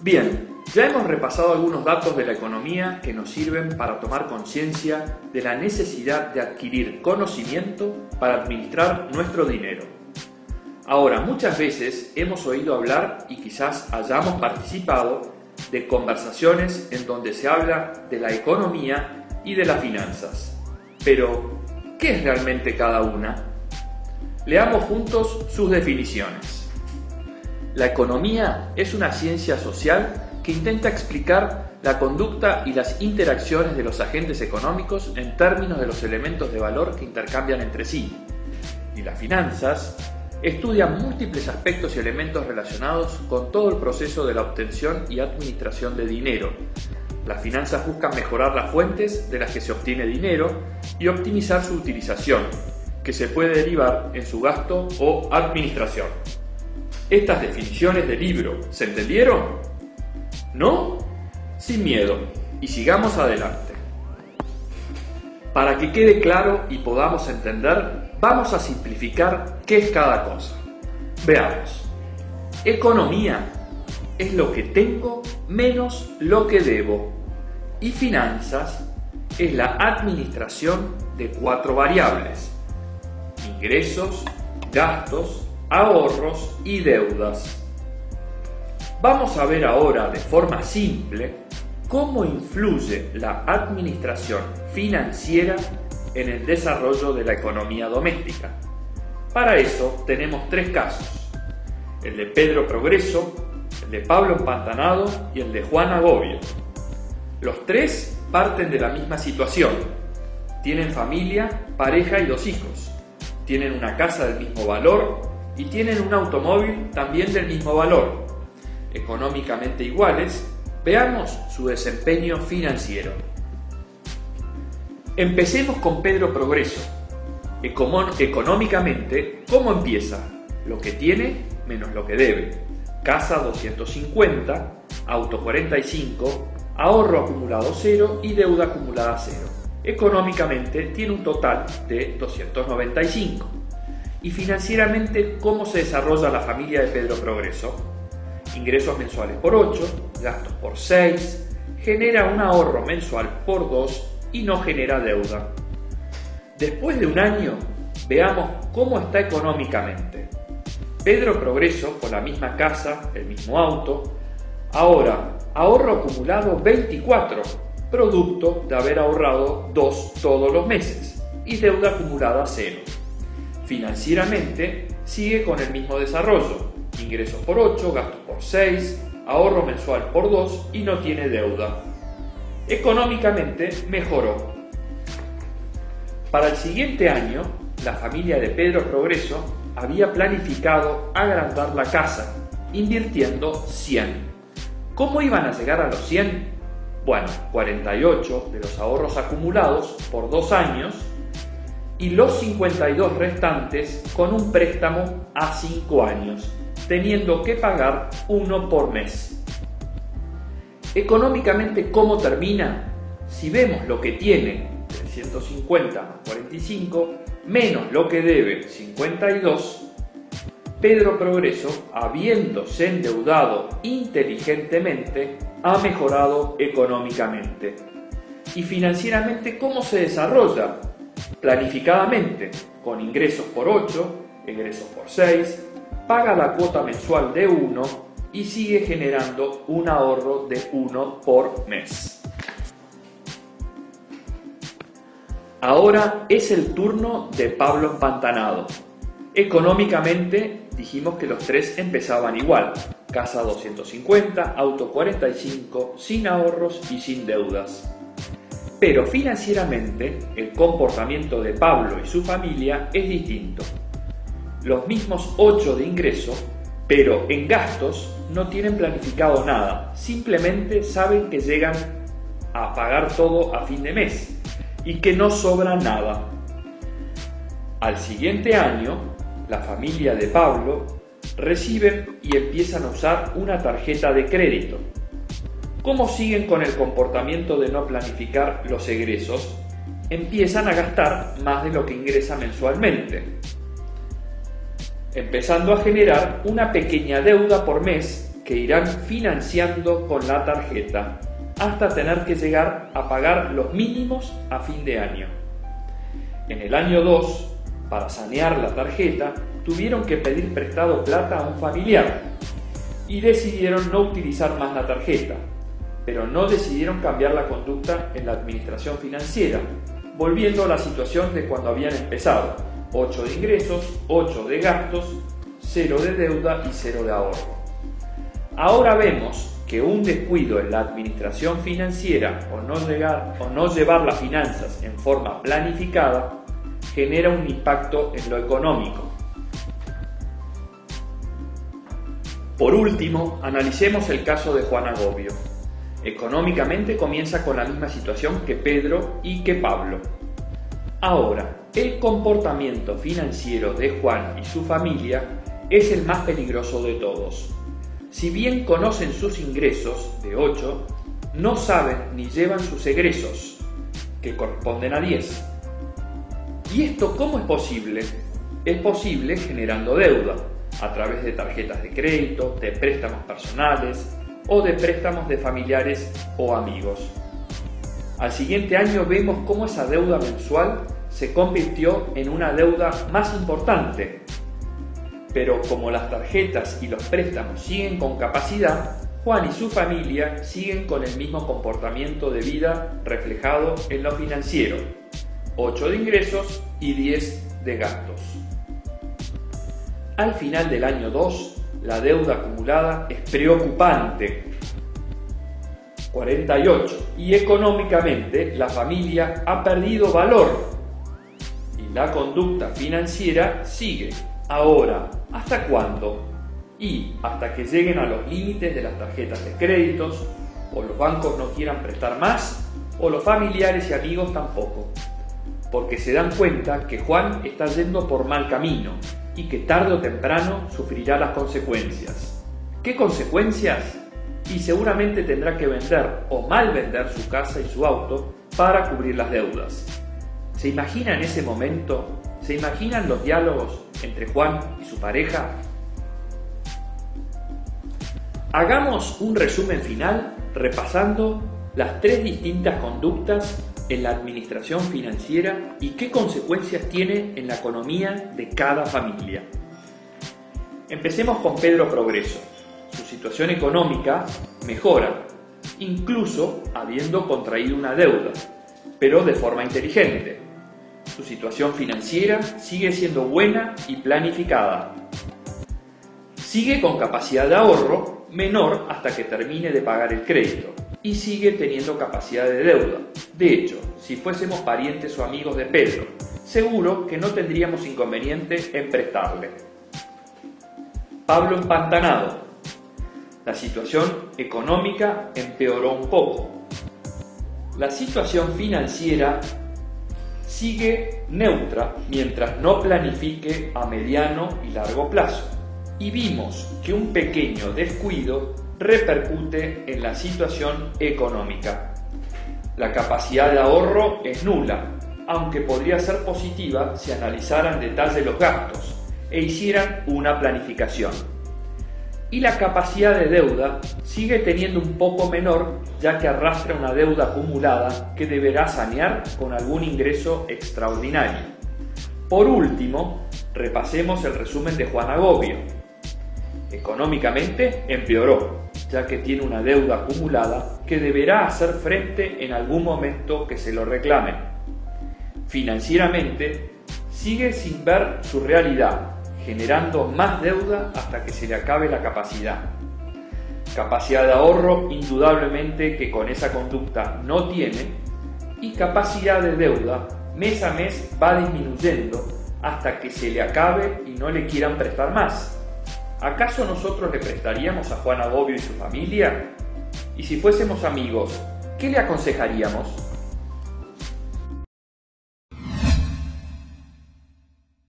Bien, ya hemos repasado algunos datos de la economía que nos sirven para tomar conciencia de la necesidad de adquirir conocimiento para administrar nuestro dinero. Ahora, muchas veces hemos oído hablar y quizás hayamos participado de conversaciones en donde se habla de la economía y de las finanzas. Pero, ¿qué es realmente cada una? Leamos juntos sus definiciones. La economía es una ciencia social que intenta explicar la conducta y las interacciones de los agentes económicos en términos de los elementos de valor que intercambian entre sí. Y las finanzas estudian múltiples aspectos y elementos relacionados con todo el proceso de la obtención y administración de dinero. Las finanzas buscan mejorar las fuentes de las que se obtiene dinero y optimizar su utilización, que se puede derivar en su gasto o administración. Estas definiciones del libro, ¿se entendieron? ¿No? Sin miedo, y sigamos adelante. Para que quede claro y podamos entender, vamos a simplificar qué es cada cosa. Veamos. Economía es lo que tengo menos lo que debo. Y finanzas es la administración de 4 variables: ingresos, gastos, ahorros y deudas. Vamos a ver ahora de forma simple cómo influye la administración financiera en el desarrollo de la economía doméstica. Para eso tenemos 3 casos: el de Pedro Progreso, el de Pablo Empantanado y el de Juan Agobio. Los 3 parten de la misma situación. Tienen familia, pareja y 2 hijos. Tienen una casa del mismo valor y tienen un automóvil también del mismo valor. Económicamente iguales, veamos su desempeño financiero. Empecemos con Pedro Progreso. Económicamente, ¿cómo empieza? Lo que tiene menos lo que debe. Casa 250, auto 45, ahorro acumulado 0 y deuda acumulada 0. Económicamente tiene un total de 295. Y financieramente, ¿cómo se desarrolla la familia de Pedro Progreso? Ingresos mensuales por 8, gastos por 6, genera un ahorro mensual por 2 y no genera deuda. Después de un año, veamos cómo está económicamente. Pedro Progreso, con la misma casa, el mismo auto, ahora ahorro acumulado 24, producto de haber ahorrado 2 todos los meses, y deuda acumulada 0. Financieramente sigue con el mismo desarrollo: ingresos por 8, gastos por 6, ahorro mensual por 2 y no tiene deuda. Económicamente mejoró. Para el siguiente año, la familia de Pedro Progreso había planificado agrandar la casa, invirtiendo 100. ¿Cómo iban a llegar a los 100? Bueno, 48 de los ahorros acumulados por 2 años y los 52 restantes con un préstamo a 5 años, teniendo que pagar 1 por mes. Económicamente, ¿cómo termina? Si vemos lo que tiene, 350 más 45, menos lo que debe, 52, Pedro Progreso, habiéndose endeudado inteligentemente, ha mejorado económicamente. Y financieramente, ¿cómo se desarrolla? Planificadamente, con ingresos por 8, egresos por 6, paga la cuota mensual de 1 y sigue generando un ahorro de 1 por mes. Ahora es el turno de Pablo Empantanado. Económicamente dijimos que los 3 empezaban igual: casa 250, auto 45, sin ahorros y sin deudas. Pero financieramente el comportamiento de Pablo y su familia es distinto. Los mismos 8 de ingreso, pero en gastos no tienen planificado nada, simplemente saben que llegan a pagar todo a fin de mes y que no sobra nada. Al siguiente año, la familia de Pablo reciben y empiezan a usar una tarjeta de crédito. ¿Cómo siguen con el comportamiento de no planificar los egresos? Empiezan a gastar más de lo que ingresa mensualmente, empezando a generar una pequeña deuda por mes que irán financiando con la tarjeta hasta tener que llegar a pagar los mínimos a fin de año. En el año 2, para sanear la tarjeta, tuvieron que pedir prestado plata a un familiar y decidieron no utilizar más la tarjeta, pero no decidieron cambiar la conducta en la administración financiera, volviendo a la situación de cuando habían empezado: 8 de ingresos, 8 de gastos, 0 de deuda y 0 de ahorro. Ahora vemos que un descuido en la administración financiera o no llevar las finanzas en forma planificada genera un impacto en lo económico. Por último, analicemos el caso de Juan Agobio. Económicamente comienza con la misma situación que Pedro y que Pablo. Ahora, el comportamiento financiero de Juan y su familia es el más peligroso de todos. Si bien conocen sus ingresos de 8, no saben ni llevan sus egresos, que corresponden a 10. ¿Y esto cómo es posible? Es posible generando deuda, a través de tarjetas de crédito, de préstamos personales o de préstamos de familiares o amigos. Al siguiente año vemos cómo esa deuda mensual se convirtió en una deuda más importante. Pero como las tarjetas y los préstamos siguen con capacidad, Juan y su familia siguen con el mismo comportamiento de vida reflejado en lo financiero: 8 de ingresos y 10 de gastos. Al final del año 2, la deuda acumulada es preocupante: 48, y económicamente la familia ha perdido valor y la conducta financiera sigue. Ahora, ¿hasta cuándo? Y hasta que lleguen a los límites de las tarjetas de créditos, o los bancos no quieran prestar más, o los familiares y amigos tampoco, porque se dan cuenta que Juan está yendo por mal camino y que tarde o temprano sufrirá las consecuencias. ¿Qué consecuencias? Y seguramente tendrá que vender o mal vender su casa y su auto para cubrir las deudas. ¿Se imaginan ese momento? ¿Se imaginan los diálogos entre Juan y su pareja? Hagamos un resumen final repasando las 3 distintas conductas en la administración financiera y qué consecuencias tiene en la economía de cada familia. Empecemos con Pedro Progreso. Su situación económica mejora, incluso habiendo contraído una deuda, pero de forma inteligente. Su situación financiera sigue siendo buena y planificada. Sigue con capacidad de ahorro menor hasta que termine de pagar el crédito y sigue teniendo capacidad de deuda. De hecho, si fuésemos parientes o amigos de Pedro, seguro que no tendríamos inconveniente en prestarle. Pablo empantanado. La situación económica empeoró un poco. La situación financiera sigue neutra mientras no planifique a mediano y largo plazo. Y vimos que un pequeño descuido repercute en la situación económica. La capacidad de ahorro es nula, aunque podría ser positiva si analizaran en detalle los gastos e hicieran una planificación. Y la capacidad de deuda sigue teniendo un poco menor, ya que arrastra una deuda acumulada que deberá sanear con algún ingreso extraordinario. Por último, repasemos el resumen de Juan Agobio. Económicamente empeoró, ya que tiene una deuda acumulada que deberá hacer frente en algún momento que se lo reclamen. Financieramente, sigue sin ver su realidad, generando más deuda hasta que se le acabe la capacidad. Capacidad de ahorro, indudablemente que con esa conducta no tiene, y capacidad de deuda mes a mes va disminuyendo hasta que se le acabe y no le quieran prestar más. ¿Acaso nosotros le prestaríamos a Juan Agobio y su familia? Y si fuésemos amigos, ¿qué le aconsejaríamos?